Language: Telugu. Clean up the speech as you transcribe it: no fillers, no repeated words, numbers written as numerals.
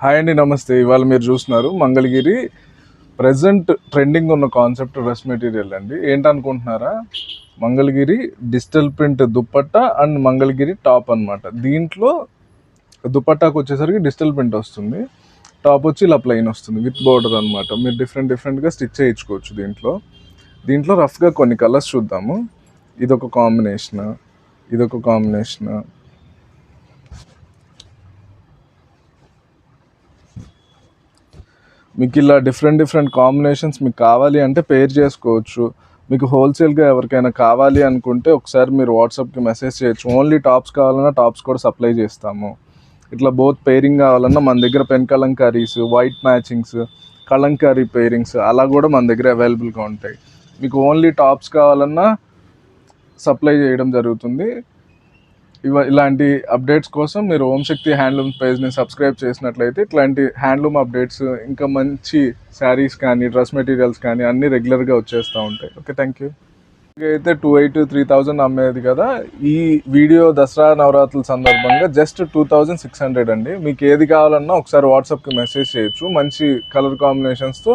హాయ్ అండి, నమస్తే. ఇవాళ మీరు చూస్తున్నారు మంగళగిరి ప్రజెంట్ ట్రెండింగ్ ఉన్న కాన్సెప్ట్ డ్రెస్ మెటీరియల్ అండి. ఏంటనుకుంటున్నారా? Mangalagiri digital print dupatta and Mangalagiri top అన్నమాట. దీంట్లో దుపట్టాకు వచ్చేసరికి డిజిటల్ ప్రింట్ వస్తుంది, టాప్ వచ్చి ఇలా ప్లెయిన్ వస్తుంది విత్ బోర్డర్ అనమాట. మీరు డిఫరెంట్గా స్టిచ్ చేయించుకోవచ్చు. దీంట్లో రఫ్గా కొన్ని కలర్స్ చూద్దాము. ఇదొక కాంబినేషన్. మీకు ఇలా డిఫరెంట్ కాంబినేషన్స్ మీకు కావాలి అంటే పేర్ చేసుకోవచ్చు. మీకు హోల్సేల్గా ఎవరికైనా కావాలి అనుకుంటే ఒకసారి మీరు వాట్సాప్కి మెసేజ్ చేయొచ్చు. ఓన్లీ టాప్స్ కావాలన్నా టాప్స్ కూడా సప్లై చేస్తాము. ఇట్లా బోత్ పేరింగ్ కావాలన్నా మన దగ్గర pen kalamkaris, white matchings, kalamkari pairings అలా కూడా మన దగ్గర అవైలబుల్గా ఉంటాయి. మీకు ఓన్లీ టాప్స్ కావాలన్నా సప్లై చేయడం జరుగుతుంది. ఇలాంటి అప్డేట్స్ కోసం మీరు ఓం శక్తి హ్యాండ్లూమ్ పేజ్ని సబ్స్క్రైబ్ చేసినట్లయితే ఇట్లాంటి హ్యాండ్లూమ్ అప్డేట్స్, ఇంకా మంచి శారీస్ కానీ డ్రెస్ మెటీరియల్స్ కానీ అన్నీ రెగ్యులర్గా వచ్చేస్తూ ఉంటాయి. Okay, thank you. అయితే 2,800-3,000 అమ్మేది కదా, ఈ వీడియో దసరా నవరాత్రుల సందర్భంగా జస్ట్ 2,600 అండి. మీకు ఏది కావాలన్నా ఒకసారి వాట్సాప్కి మెసేజ్ చేయొచ్చు. మంచి కలర్ కాంబినేషన్స్తో